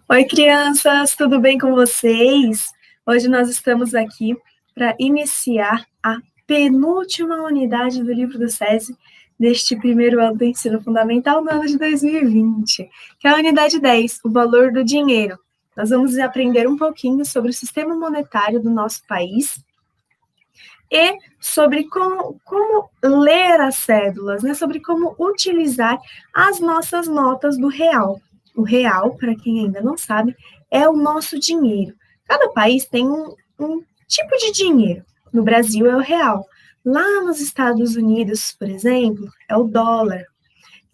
Oi, crianças, tudo bem com vocês? Hoje nós estamos aqui para iniciar a penúltima unidade do livro do SESI deste primeiro ano do ensino fundamental no ano de 2020, que é a unidade 10, o valor do dinheiro. Nós vamos aprender um pouquinho sobre o sistema monetário do nosso país e sobre como ler as cédulas, né? Sobre como utilizar as nossas notas do real. O real, para quem ainda não sabe, é o nosso dinheiro. Cada país tem um tipo de dinheiro. No Brasil é o real. Lá nos Estados Unidos, por exemplo, é o dólar.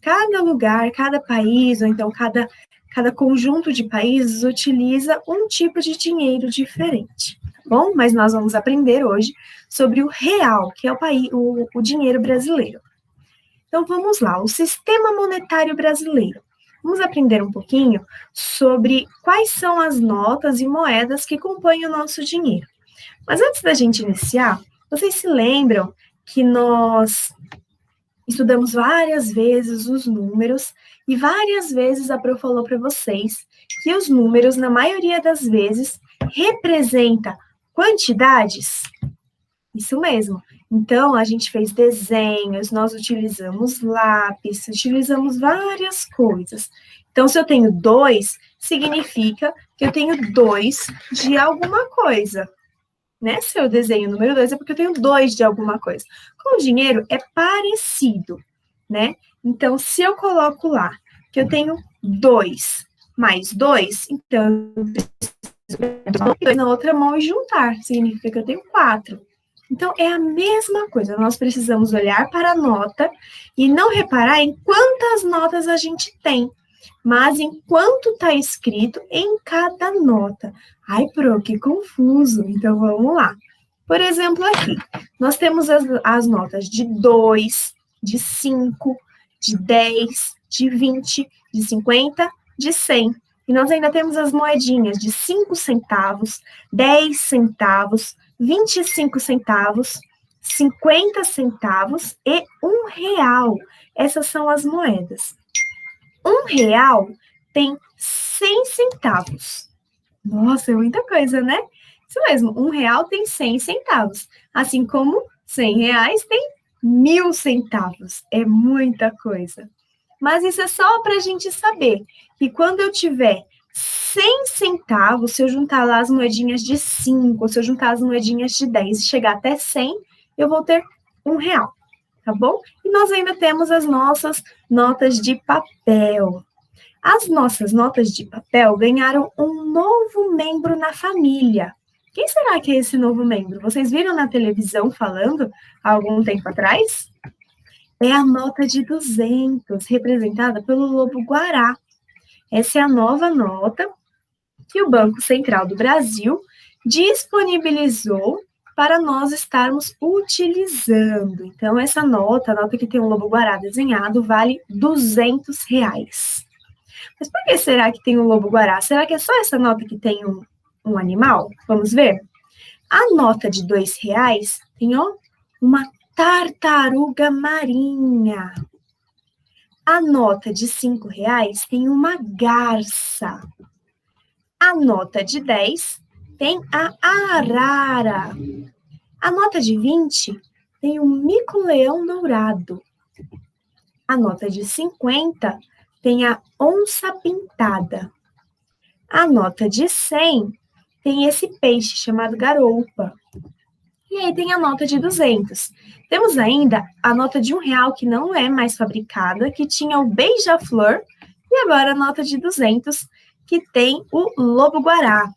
Cada lugar, cada país, ou então cada conjunto de países utiliza um tipo de dinheiro diferente, tá bom? Mas nós vamos aprender hoje sobre o real, que é o dinheiro brasileiro. Então vamos lá, o sistema monetário brasileiro. Vamos aprender um pouquinho sobre quais são as notas e moedas que compõem o nosso dinheiro. Mas antes da gente iniciar, vocês se lembram que nós estudamos várias vezes os números e várias vezes a Pro falou para vocês que os números, na maioria das vezes, representam quantidades? Isso mesmo. Então, a gente fez desenhos, nós utilizamos lápis, utilizamos várias coisas. Então, se eu tenho 2, significa que eu tenho 2 de alguma coisa, né? Se eu desenho o número 2 é porque eu tenho 2 de alguma coisa. Com o dinheiro é parecido, né? Então, se eu coloco lá que eu tenho 2 mais 2, então eu preciso 2 na outra mão e juntar, significa que eu tenho 4. Então, é a mesma coisa, nós precisamos olhar para a nota e não reparar em quantas notas a gente tem, mas em quanto está escrito em cada nota. Ai, Pro, que confuso. Então, vamos lá. Por exemplo, aqui, nós temos as notas de 2, de 5, de 10, de 20, de 50, de 100. E nós ainda temos as moedinhas de 5 centavos, 10 centavos, 25 centavos, 50 centavos e R$ 1. Essas são as moedas. R$ 1 tem 100 centavos. Nossa, é muita coisa, né? Isso mesmo, R$ 1 tem 100 centavos. Assim como R$ 100 tem 1.000 centavos. É muita coisa. Mas isso é só para a gente saber que quando eu tiver 100 centavos, se eu juntar lá as moedinhas de 5, se eu juntar as moedinhas de 10 e chegar até 100, eu vou ter R$ 1, tá bom? E nós ainda temos as nossas notas de papel. As nossas notas de papel ganharam um novo membro na família. Quem será que é esse novo membro? Vocês viram na televisão falando há algum tempo atrás? É a nota de 200, representada pelo lobo-guará. Essa é a nova nota que o Banco Central do Brasil disponibilizou para nós estarmos utilizando. Então, essa nota, a nota que tem um lobo-guará desenhado, vale R$ 200. Mas por que será que tem um lobo-guará? Será que é só essa nota que tem um animal? Vamos ver? A nota de R$ 2 tem, ó, uma tartaruga marinha. A nota de R$ 5 tem uma garça. A nota de 10 tem a arara. A nota de 20 tem o mico-leão dourado. A nota de 50 tem a onça pintada. A nota de 100 tem esse peixe chamado garoupa. E aí tem a nota de 200. Temos ainda a nota de R$ 1 que não é mais fabricada, que tinha o beija-flor, e agora a nota de 200, que tem o lobo-guará.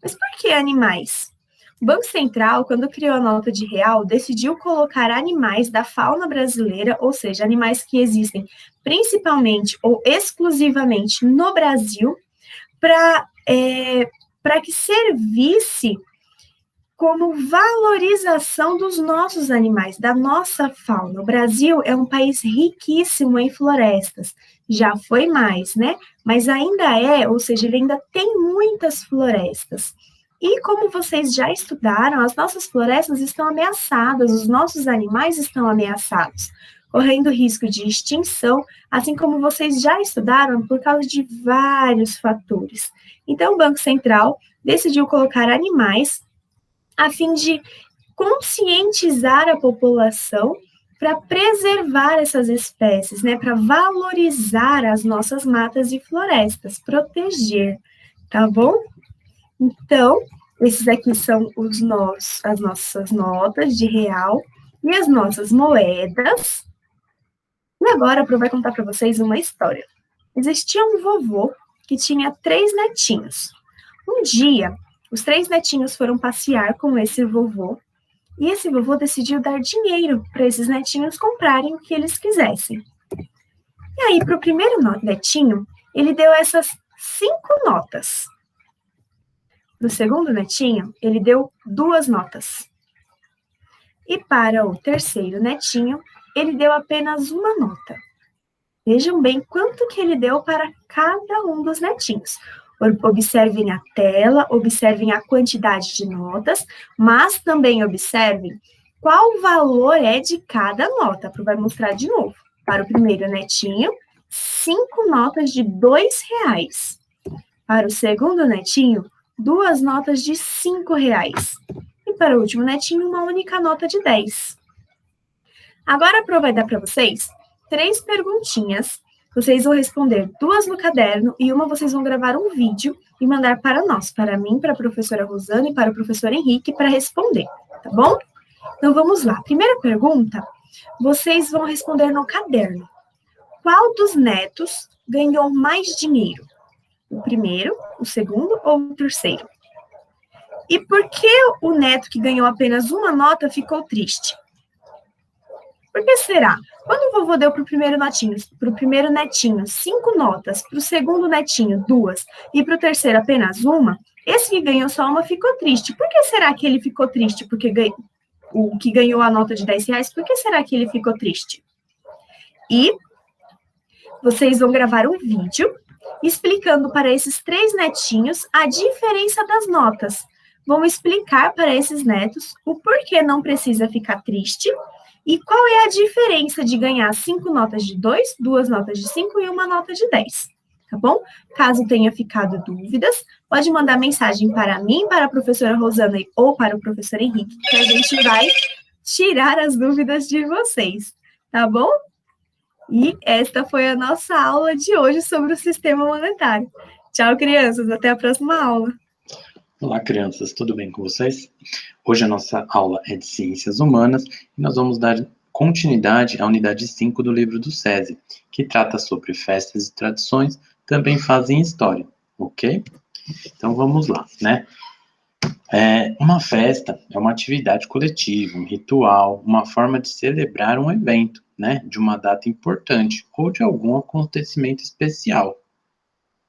Mas por que animais? O Banco Central, quando criou a nota de real, decidiu colocar animais da fauna brasileira, ou seja, animais que existem principalmente ou exclusivamente no Brasil, para que servisse como valorização dos nossos animais, da nossa fauna. O Brasil é um país riquíssimo em florestas, já foi mais, né? Mas ainda é, ou seja, ele ainda tem muitas florestas. E como vocês já estudaram, as nossas florestas estão ameaçadas, os nossos animais estão ameaçados. correndo risco de extinção, assim como vocês já estudaram, por causa de vários fatores. Então, o Banco Central decidiu colocar animais a fim de conscientizar a população para preservar essas espécies, né, para valorizar as nossas matas e florestas, proteger, tá bom? Então, esses aqui são as nossas notas de real e as nossas moedas. E agora a Pro vai contar para vocês uma história. Existia um vovô que tinha 3 netinhos. Um dia, os 3 netinhos foram passear com esse vovô e esse vovô decidiu dar dinheiro para esses netinhos comprarem o que eles quisessem. E aí, para o primeiro netinho, ele deu essas 5 notas. Para o segundo netinho, ele deu 2 notas. E para o terceiro netinho, ele deu apenas 1 nota. Vejam bem quanto que ele deu para cada um dos netinhos. Observem a tela, observem a quantidade de notas, mas também observem qual valor é de cada nota. Vai mostrar de novo. Para o primeiro netinho, 5 notas de R$ 2. Para o segundo netinho, 2 notas de R$ 5. E para o último netinho, uma única nota de 10. Agora a Pro vai dar para vocês 3 perguntinhas. Vocês vão responder 2 no caderno e uma vocês vão gravar um vídeo e mandar para nós, para mim, para a professora Rosana e para o professor Henrique para responder, tá bom? Então vamos lá. Primeira pergunta, vocês vão responder no caderno. Qual dos netos ganhou mais dinheiro? O primeiro, o segundo ou o terceiro? E por que o neto que ganhou apenas 1 nota ficou triste? Por que será? Quando o vovô deu para o primeiro netinho 5 notas, para o segundo netinho 2 e para o terceiro apenas 1, esse que ganhou só 1 ficou triste. Por que será que ele ficou triste? Porque o que ganhou a nota de R$ 10, por que será que ele ficou triste? E vocês vão gravar um vídeo explicando para esses 3 netinhos a diferença das notas. Vão explicar para esses netos o porquê não precisa ficar triste e qual é a diferença de ganhar 5 notas de 2, 2 notas de 5 e 1 nota de 10, tá bom? Caso tenha ficado dúvidas, pode mandar mensagem para mim, para a professora Rosana ou para o professor Henrique, que a gente vai tirar as dúvidas de vocês, tá bom? E esta foi a nossa aula de hoje sobre o sistema monetário. Tchau, crianças, até a próxima aula. Olá, crianças, tudo bem com vocês? Hoje a nossa aula é de Ciências Humanas e nós vamos dar continuidade à unidade 5 do livro do SESI, que trata sobre festas e tradições, também fazem história, ok? Então vamos lá, né? Uma festa é uma atividade coletiva, um ritual, uma forma de celebrar um evento, né? De uma data importante ou de algum acontecimento especial.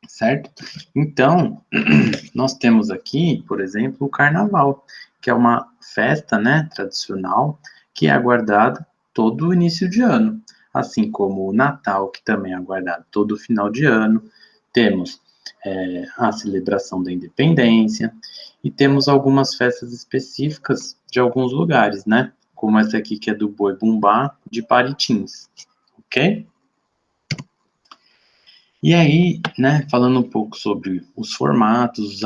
Certo? Então, nós temos aqui, por exemplo, o Carnaval, que é uma festa, né, tradicional, que é aguardada todo o início de ano, assim como o Natal, que também é aguardado todo o final de ano. Temos a celebração da Independência e temos algumas festas específicas de alguns lugares, né, como essa aqui que é do Boi Bumbá de Paritins, ok? E aí, né, falando um pouco sobre os formatos,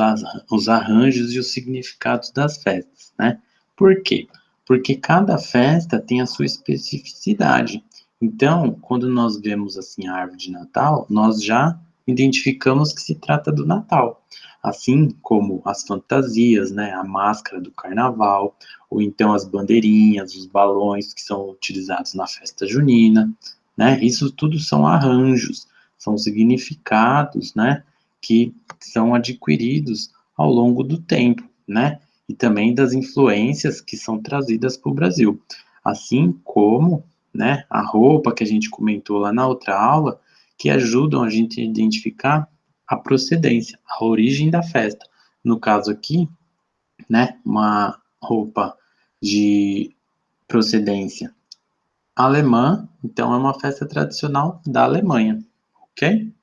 os arranjos e os significados das festas, né? Por quê? Porque cada festa tem a sua especificidade. Então, quando nós vemos assim a árvore de Natal, nós já identificamos que se trata do Natal. Assim como as fantasias, né, a máscara do carnaval, ou então as bandeirinhas, os balões que são utilizados na festa junina, né? Isso tudo são arranjos, são significados, né, que são adquiridos ao longo do tempo, né, e também das influências que são trazidas para o Brasil, assim como, né, a roupa que a gente comentou lá na outra aula, que ajudam a gente a identificar a procedência, a origem da festa. No caso aqui, né, uma roupa de procedência alemã, então é uma festa tradicional da Alemanha. Ok?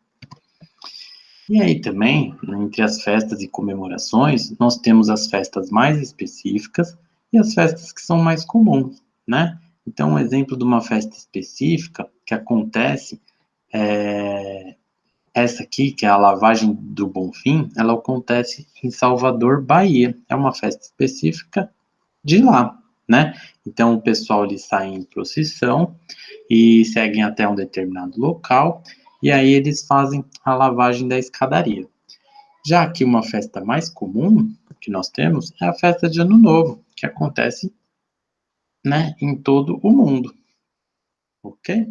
E aí também, entre as festas e comemorações, nós temos as festas mais específicas e as festas que são mais comuns, né? Então, um exemplo de uma festa específica que acontece essa aqui, que é a lavagem do Bonfim, ela acontece em Salvador, Bahia. É uma festa específica de lá, né? Então, o pessoal eles saem em procissão e seguem até um determinado local, e aí eles fazem a lavagem da escadaria. Já que uma festa mais comum que nós temos é a festa de Ano Novo, que acontece, né, em todo o mundo, ok?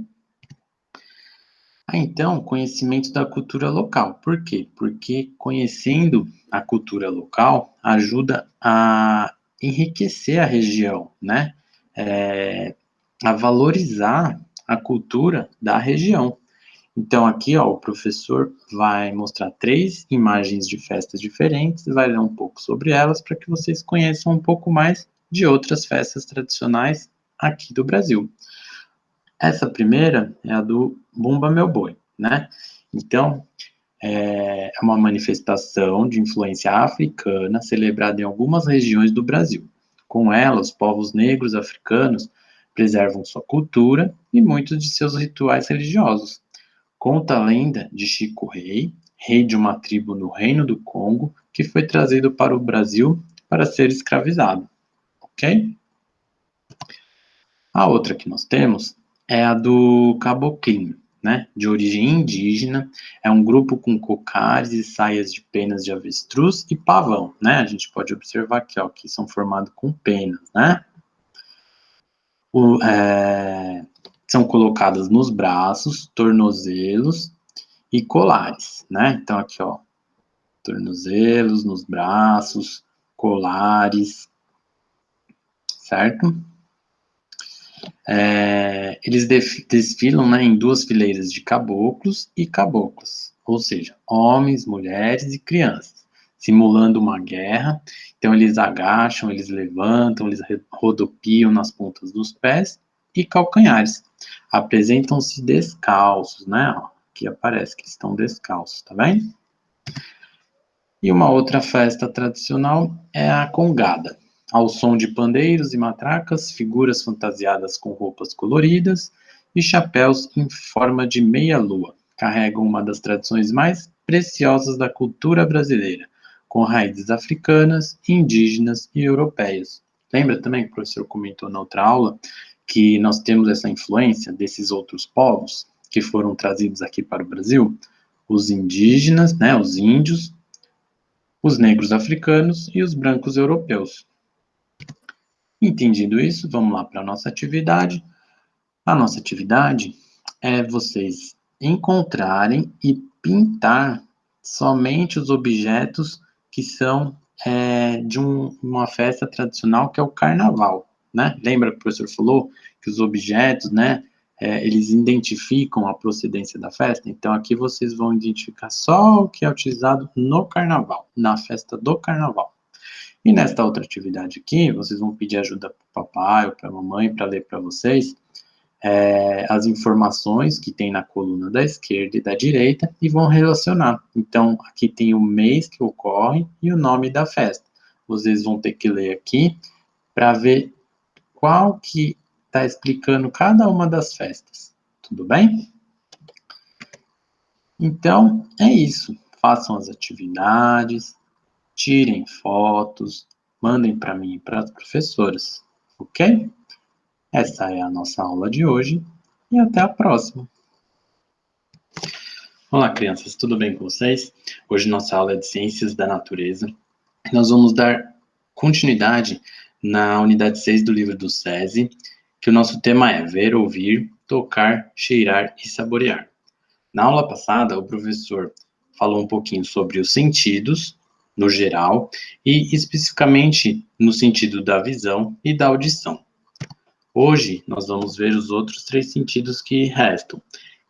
Então, conhecimento da cultura local. Por quê? Porque conhecendo a cultura local ajuda a enriquecer a região, né? A valorizar a cultura da região. Então, aqui, ó, o professor vai mostrar 3 imagens de festas diferentes, vai ler um pouco sobre elas para que vocês conheçam um pouco mais de outras festas tradicionais aqui do Brasil. Essa primeira é a do Bumba Meu Boi, né? Então, é uma manifestação de influência africana celebrada em algumas regiões do Brasil. Com ela, os povos negros africanos preservam sua cultura e muitos de seus rituais religiosos. Conta a lenda de Chico Rei, rei de uma tribo no Reino do Congo, que foi trazido para o Brasil para ser escravizado, ok? A outra que nós temos é a do Caboclinho, né? De origem indígena, é um grupo com cocares e saias de penas de avestruz e pavão, né? A gente pode observar aqui, ó, que são formados com penas, né? São colocadas nos braços, tornozelos e colares, né? Então aqui, ó, tornozelos, nos braços, colares, certo? Eles desfilam, né, em 2 fileiras de caboclos e caboclas, ou seja, homens, mulheres e crianças, simulando uma guerra. Então eles agacham, eles levantam, eles rodopiam nas pontas dos pés e calcanhares. Apresentam-se descalços, né? Ó, aqui aparece que estão descalços, tá vendo? E uma outra festa tradicional é a congada. Ao som de pandeiros e matracas, figuras fantasiadas com roupas coloridas e chapéus em forma de meia-lua carregam uma das tradições mais preciosas da cultura brasileira, com raízes africanas, indígenas e europeias. Lembra também que o professor comentou na outra aula que nós temos essa influência desses outros povos que foram trazidos aqui para o Brasil? Os indígenas, né, os índios, os negros africanos e os brancos europeus. Entendido isso, vamos lá para a nossa atividade. A nossa atividade é vocês encontrarem e pintar somente os objetos que são de uma festa tradicional que é o carnaval, né? Lembra que o professor falou que os objetos, né, eles identificam a procedência da festa? Então aqui vocês vão identificar só o que é utilizado no carnaval, na festa do carnaval. E nesta outra atividade aqui, vocês vão pedir ajuda para o papai ou para a mamãe para ler para vocês as informações que tem na coluna da esquerda e da direita e vão relacionar. Então, aqui tem o mês que ocorre e o nome da festa. Vocês vão ter que ler aqui para ver qual que está explicando cada uma das festas. Tudo bem? Então, é isso. Façam as atividades, tirem fotos, mandem para mim e para as professoras, ok? Essa é a nossa aula de hoje e até a próxima. Olá, crianças, tudo bem com vocês? Hoje nossa aula é de Ciências da Natureza. Nós vamos dar continuidade na unidade 6 do livro do SESI, que o nosso tema é ver, ouvir, tocar, cheirar e saborear. Na aula passada, o professor falou um pouquinho sobre os sentidos, no geral, e especificamente no sentido da visão e da audição. Hoje, nós vamos ver os outros 3 sentidos que restam,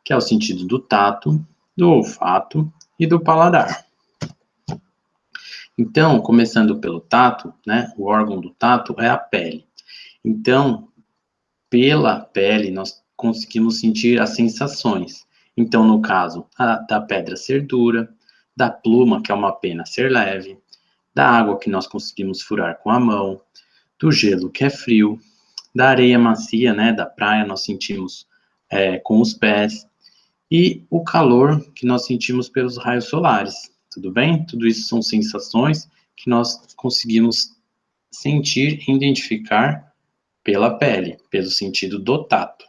que é o sentido do tato, do olfato e do paladar. Então, começando pelo tato, né, o órgão do tato é a pele. Então, pela pele, nós conseguimos sentir as sensações. Então, no caso, da pedra ser dura, da pluma, que é uma pena, ser leve, da água que nós conseguimos furar com a mão, do gelo que é frio, da areia macia, né, da praia, nós sentimos com os pés, e o calor que nós sentimos pelos raios solares, tudo bem? Tudo isso são sensações que nós conseguimos sentir e identificar pela pele, pelo sentido do tato,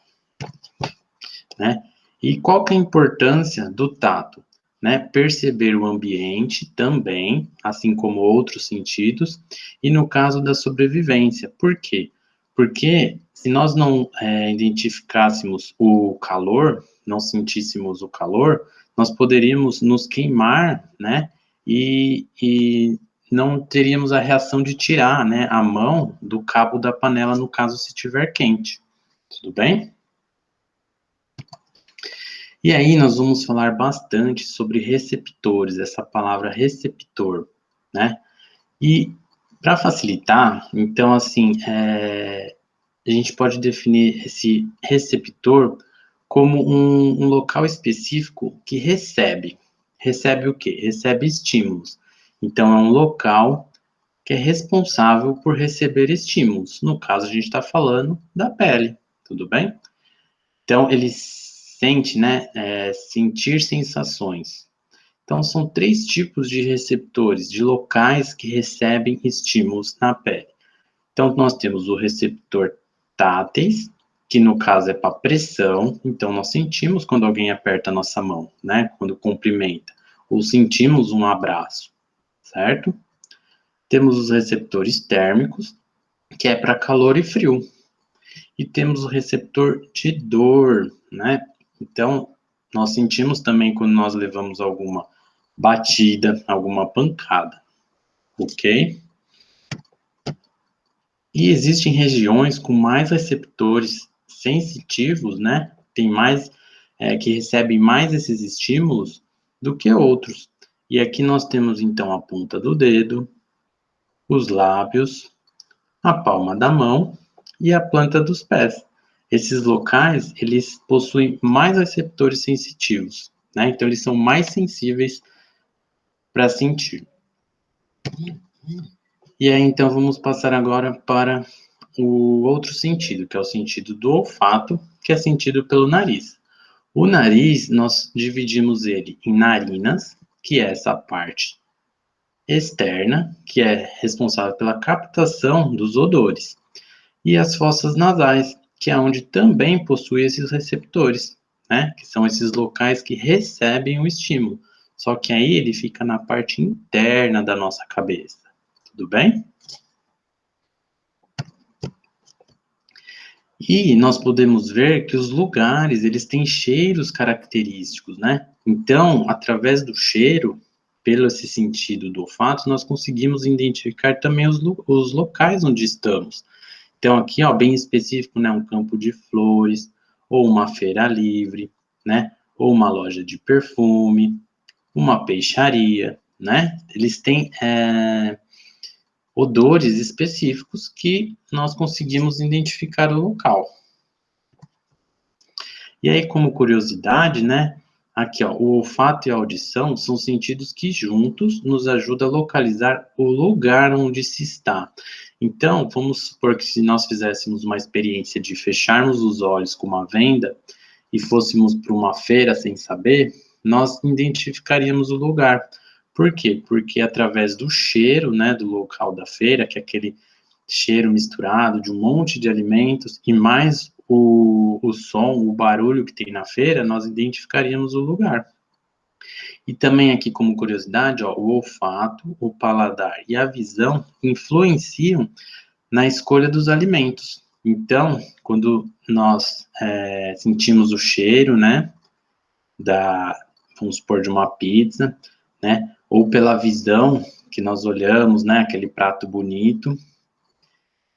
né? E qual que é a importância do tato? Né? Perceber o ambiente também, assim como outros sentidos, e no caso da sobrevivência. Por quê? Porque se nós não identificássemos o calor, não sentíssemos o calor, nós poderíamos nos queimar, né? E não teríamos a reação de tirar, né, a mão do cabo da panela, no caso se estiver quente. Tudo bem? E aí nós vamos falar bastante sobre receptores, essa palavra receptor, né? E para facilitar, então assim, a gente pode definir esse receptor como um local específico que recebe. Recebe o quê? Recebe estímulos. Então é um local que é responsável por receber estímulos. No caso, a gente está falando da pele, tudo bem? Então, ele sente, né, sentir sensações. Então, são 3 tipos de receptores, de locais que recebem estímulos na pele. Então, nós temos o receptor táteis, que no caso é para pressão, então nós sentimos quando alguém aperta a nossa mão, né, quando cumprimenta, ou sentimos um abraço, certo? Temos os receptores térmicos, que é para calor e frio. E temos o receptor de dor, né? Então, nós sentimos também quando nós levamos alguma batida, alguma pancada, ok? E existem regiões com mais receptores sensitivos, né? Tem mais, que recebem mais esses estímulos do que outros. E aqui nós temos, então, a ponta do dedo, os lábios, a palma da mão e a planta dos pés. Esses locais, eles possuem mais receptores sensitivos, né? Então, eles são mais sensíveis para sentir. E aí, então, vamos passar agora para o outro sentido, que é o sentido do olfato, que é sentido pelo nariz. O nariz, nós dividimos ele em narinas, que é essa parte externa, que é responsável pela captação dos odores, e as fossas nasais, que é onde também possui esses receptores, né? Que são esses locais que recebem o estímulo. Só que aí ele fica na parte interna da nossa cabeça. Tudo bem? E nós podemos ver que os lugares, eles têm cheiros característicos, né? Então, através do cheiro, pelo esse sentido do olfato, nós conseguimos identificar também os locais onde estamos. Então, aqui, ó, bem específico, né, um campo de flores, ou uma feira livre, né, ou uma loja de perfume, uma peixaria, né? Eles têm odores específicos que nós conseguimos identificar o local. E aí, como curiosidade, né, aqui, ó, o olfato e a audição são sentidos que juntos nos ajudam a localizar o lugar onde se está. Então, vamos supor que se nós fizéssemos uma experiência de fecharmos os olhos com uma venda e fôssemos para uma feira sem saber, nós identificaríamos o lugar. Por quê? Porque através do cheiro, né, do local da feira, que é aquele cheiro misturado de um monte de alimentos, e mais o som, o barulho que tem na feira, nós identificaríamos o lugar. E também aqui como curiosidade, ó, o olfato, o paladar e a visão influenciam na escolha dos alimentos. Então, quando nós sentimos o cheiro, né, vamos supor, de uma pizza, né, ou pela visão que nós olhamos, né, aquele prato bonito,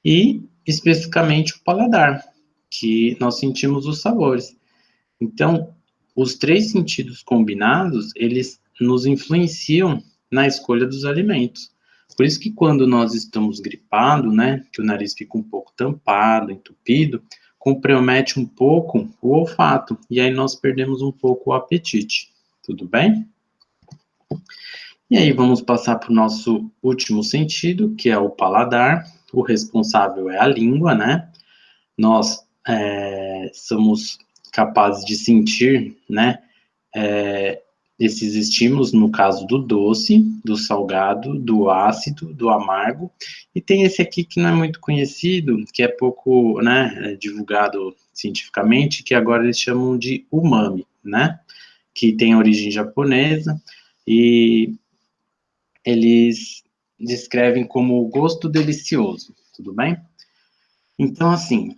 e especificamente o paladar, que nós sentimos os sabores. Então, os 3 sentidos combinados, eles nos influenciam na escolha dos alimentos. Por isso que quando nós estamos gripados, né, que o nariz fica um pouco tampado, entupido, compromete um pouco o olfato, e aí nós perdemos um pouco o apetite. Tudo bem? E aí vamos passar para o nosso último sentido, que é o paladar. O responsável é a língua, né? nós somos capazes de sentir, né, esses estímulos, no caso do doce, do salgado, do ácido, do amargo, e tem esse aqui que não é muito conhecido, que é pouco, né, divulgado cientificamente, que agora eles chamam de umami, né, que tem origem japonesa, e eles descrevem como o gosto delicioso, tudo bem? Então, assim,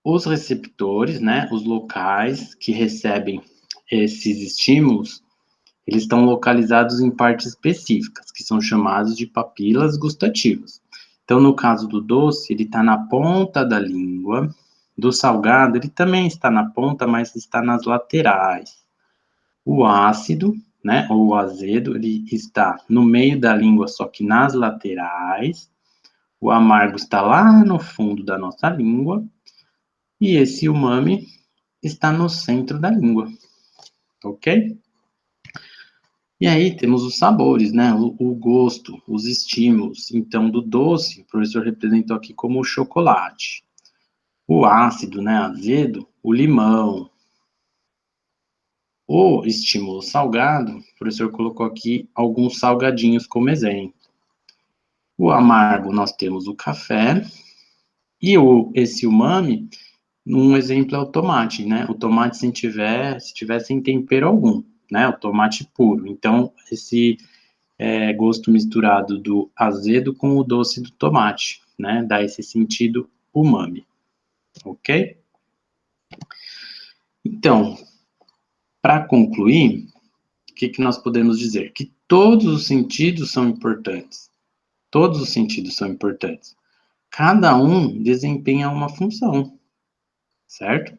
os receptores, né, os locais que recebem esses estímulos, eles estão localizados em partes específicas, que são chamados de papilas gustativas. Então, no caso do doce, ele está na ponta da língua, do salgado, ele também está na ponta, mas está nas laterais. O ácido, né, ou o azedo, ele está no meio da língua, só que nas laterais. O amargo está lá no fundo da nossa língua. E esse umami está no centro da língua, ok? E aí temos os sabores, né? O gosto, os estímulos. Então, do doce, o professor representou aqui como o chocolate. O ácido, né? Azedo, o limão. O estímulo salgado, o professor colocou aqui alguns salgadinhos como exemplo. O amargo, nós temos o café. E esse umami, um exemplo é o tomate, né? O tomate se tiver sem tempero algum, né? O tomate puro. Então, esse gosto misturado do azedo com o doce do tomate, né? Dá esse sentido umami, ok? Então, para concluir, o que nós podemos dizer? Que todos os sentidos são importantes. Todos os sentidos são importantes. Cada um desempenha uma função, certo?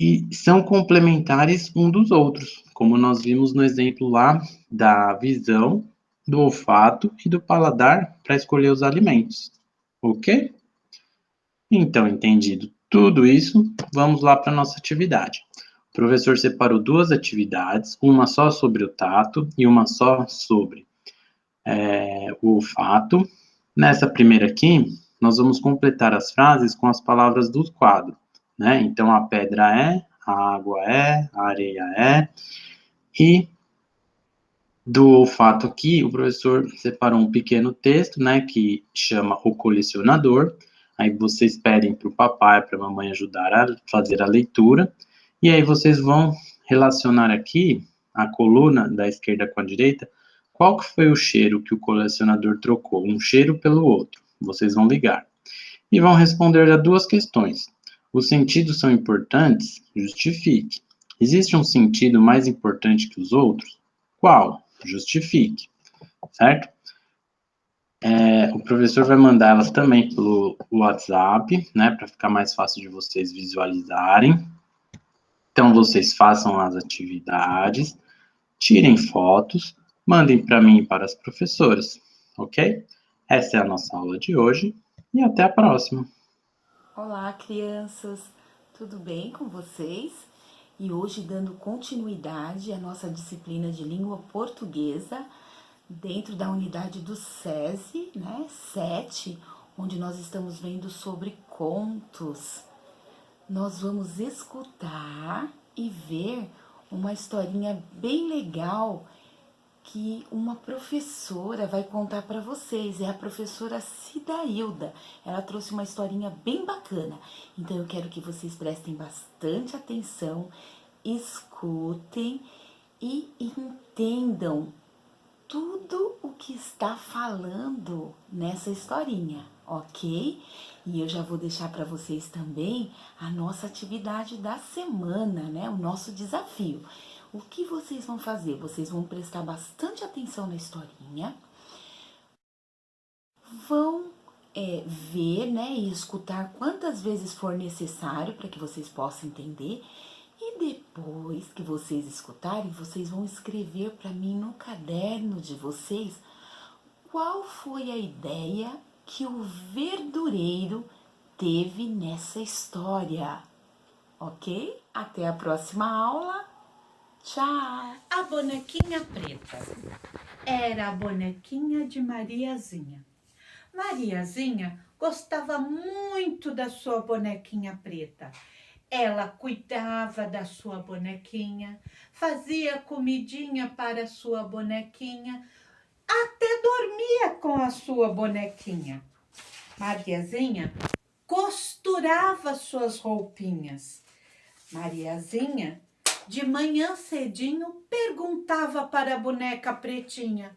E são complementares um dos outros, como nós vimos no exemplo lá da visão, do olfato e do paladar para escolher os alimentos, ok? Então, entendido tudo isso, vamos lá para a nossa atividade. O professor separou duas atividades, uma só sobre o tato e uma só sobre o olfato. Nessa primeira aqui, nós vamos completar as frases com as palavras do quadro, né? Então, a pedra é, a água é, a areia é, e do olfato aqui, o professor separou um pequeno texto, né, que chama O Colecionador. Aí vocês pedem para o papai, para a mamãe ajudar a fazer a leitura. E aí vocês vão relacionar aqui a coluna da esquerda com a direita. Qual que foi o cheiro que o colecionador trocou? Um cheiro pelo outro. Vocês vão ligar. E vão responder a duas questões. Os sentidos são importantes? Justifique. Existe um sentido mais importante que os outros? Qual? Justifique, certo? O professor vai mandar elas também pelo WhatsApp, né, para ficar mais fácil de vocês visualizarem. Então, vocês façam as atividades, tirem fotos, mandem para mim e para as professoras, ok? Essa é a nossa aula de hoje e até a próxima. Olá, crianças, tudo bem com vocês? E hoje, dando continuidade à nossa disciplina de língua portuguesa, dentro da unidade do SESI, né, 7, onde nós estamos vendo sobre contos. Nós vamos escutar e ver uma historinha bem legal que uma professora vai contar para vocês. É a professora Cidailda. Ela trouxe uma historinha bem bacana. Então eu quero que vocês prestem bastante atenção, escutem e entendam tudo o que está falando nessa historinha, ok? E eu já vou deixar para vocês também a nossa atividade da semana, né? O nosso desafio. O que vocês vão fazer? Vocês vão prestar bastante atenção na historinha, vão ver, né, e escutar quantas vezes for necessário para que vocês possam entender. E depois que vocês escutarem, vocês vão escrever para mim no caderno de vocês qual foi a ideia que o verdureiro teve nessa história, ok? Até a próxima aula. Tchau! A bonequinha preta era a bonequinha de Mariazinha. Mariazinha gostava muito da sua bonequinha preta. Ela cuidava da sua bonequinha, fazia comidinha para a sua bonequinha, até dormia com a sua bonequinha. Mariazinha costurava suas roupinhas. Mariazinha, de manhã cedinho, perguntava para a boneca pretinha: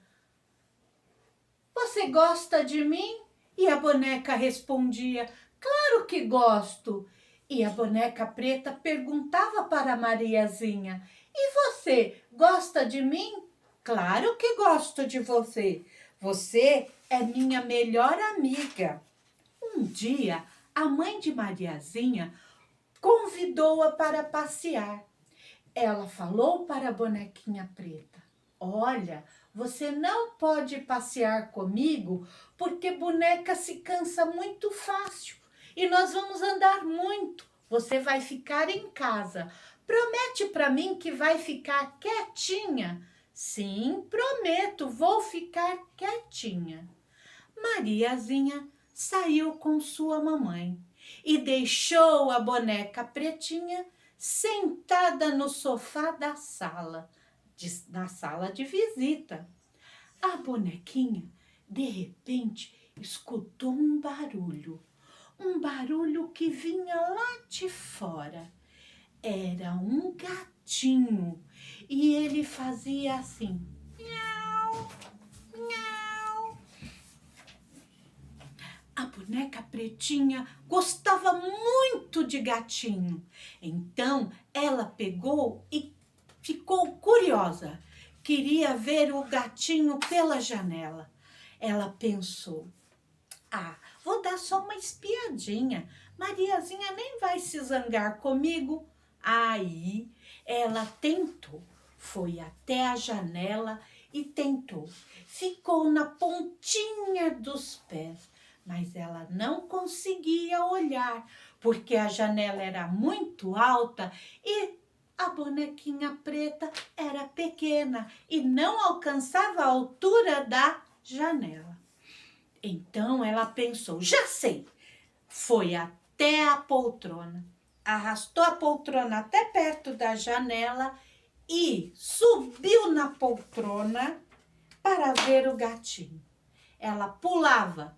"Você gosta de mim?" E a boneca respondia: "Claro que gosto." E a boneca preta perguntava para Mariazinha: "E você gosta de mim?" "Claro que gosto de você. Você é minha melhor amiga." Um dia, a mãe de Mariazinha convidou-a para passear. Ela falou para a bonequinha preta: "Olha, você não pode passear comigo porque boneca se cansa muito fácil e nós vamos andar muito. Você vai ficar em casa. Promete para mim que vai ficar quietinha." "Sim, prometo, vou ficar quietinha." Mariazinha saiu com sua mamãe e deixou a boneca pretinha sentada no sofá da sala, na sala de visita. A bonequinha, de repente, escutou um barulho que vinha lá de fora. Era um gatinho e ele fazia assim: miau, miau. A boneca pretinha gostava muito de gatinho. Então ela pegou e ficou curiosa. Queria ver o gatinho pela janela. Ela pensou: vou dar só uma espiadinha. Mariazinha nem vai se zangar comigo. Aí ela tentou. Foi até a janela e tentou. Ficou na pontinha dos pés, mas ela não conseguia olhar, porque a janela era muito alta e a bonequinha preta era pequena e não alcançava a altura da janela. Então ela pensou: já sei. Foi até a poltrona, arrastou a poltrona até perto da janela e subiu na poltrona para ver o gatinho. Ela pulava,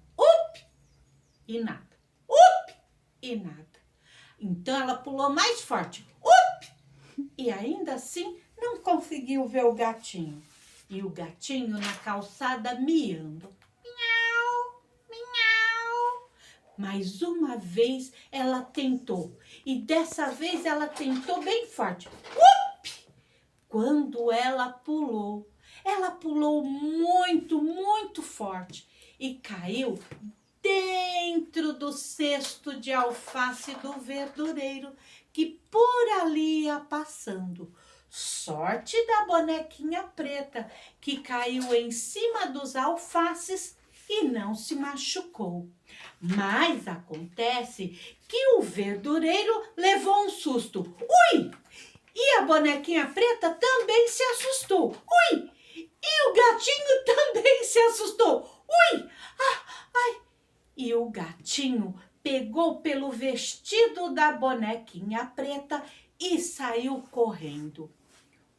e nada, e nada. Então ela pulou mais forte, e ainda assim não conseguiu ver o gatinho. E o gatinho na calçada miando. Miau, miau. Mais uma vez ela tentou, e dessa vez ela tentou bem forte. Quando ela pulou muito, muito forte e caiu dentro do cesto de alface do verdureiro que por ali ia passando. Sorte da bonequinha preta, que caiu em cima dos alfaces e não se machucou. Mas acontece que o verdureiro levou um susto. Ui! E a bonequinha preta também se assustou. Ui! E o gatinho também se assustou. Ui! Ai! E o gatinho pegou pelo vestido da bonequinha preta e saiu correndo.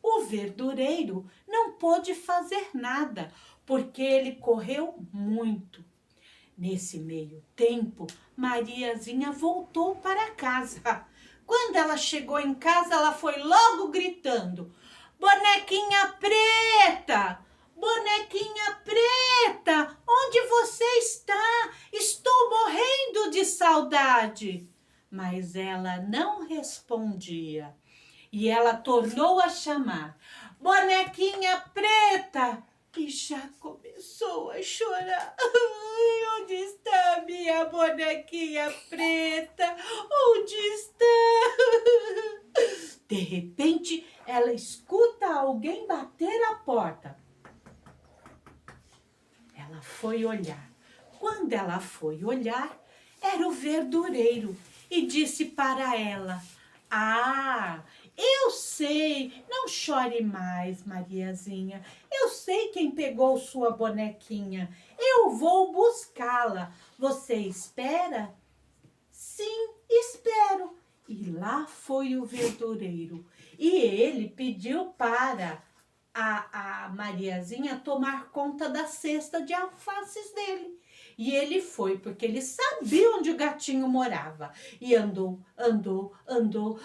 O verdureiro não pôde fazer nada, porque ele correu muito. Nesse meio tempo, Mariazinha voltou para casa. Quando ela chegou em casa, ela foi logo gritando: bonequinha preta! Bonequinha preta, onde você está? Estou morrendo de saudade. Mas ela não respondia. E ela tornou a chamar: bonequinha preta! E já começou a chorar. Ai, onde está minha bonequinha preta? Onde está? De repente, ela escuta alguém bater a porta. Ela foi olhar. Quando ela foi olhar, era o verdureiro e disse para ela: Eu sei, não chore mais, Mariazinha. Eu sei quem pegou sua bonequinha. Eu vou buscá-la. Você espera? Sim, espero. E lá foi o verdureiro. E ele pediu para a Mariazinha tomar conta da cesta de alfaces dele. E ele foi, porque ele sabia onde o gatinho morava. E andou, andou, andou.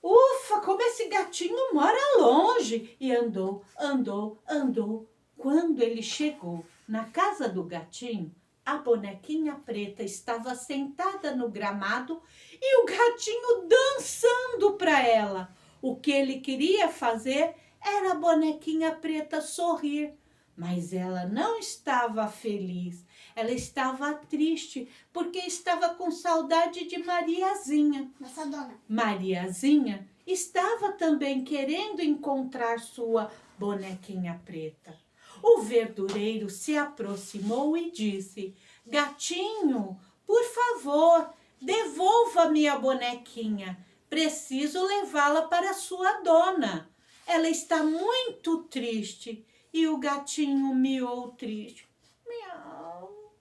Ufa, como esse gatinho mora longe! E andou, andou, andou. Quando ele chegou na casa do gatinho, a bonequinha preta estava sentada no gramado e o gatinho dançando para ela. O que ele queria fazer era a bonequinha preta sorrir, mas ela não estava feliz. Ela estava triste porque estava com saudade de Mariazinha. Nossa dona. Mariazinha estava também querendo encontrar sua bonequinha preta. O verdureiro se aproximou e disse: Gatinho, por favor, devolva-me a bonequinha. Preciso levá-la para sua dona. Ela está muito triste. E o gatinho miou triste. Miau,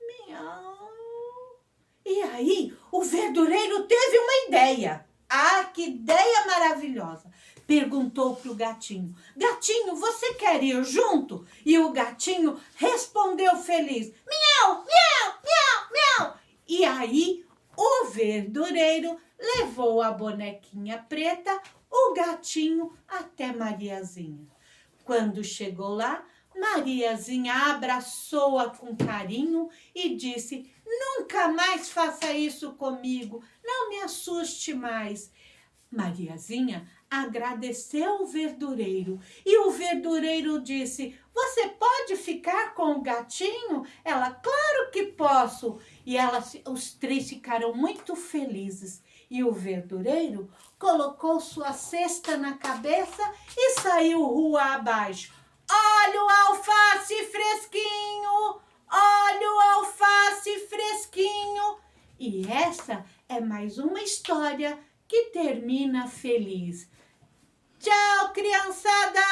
miau. E aí, o verdureiro teve uma ideia. Ah, que ideia maravilhosa! Perguntou para o gatinho: Gatinho, você quer ir junto? E o gatinho respondeu feliz: Miau, miau, miau, miau. E aí, o verdureiro levou a bonequinha preta, o gatinho, até Mariazinha. Quando chegou lá, Mariazinha abraçou-a com carinho e disse: Nunca mais faça isso comigo, não me assuste mais. Mariazinha agradeceu o verdureiro e o verdureiro disse: Você pode ficar com o gatinho? Ela: Claro que posso. E os três ficaram muito felizes. E o verdureiro colocou sua cesta na cabeça e saiu rua abaixo. Olha o alface fresquinho! Olha o alface fresquinho! E essa é mais uma história que termina feliz. Tchau, criançada!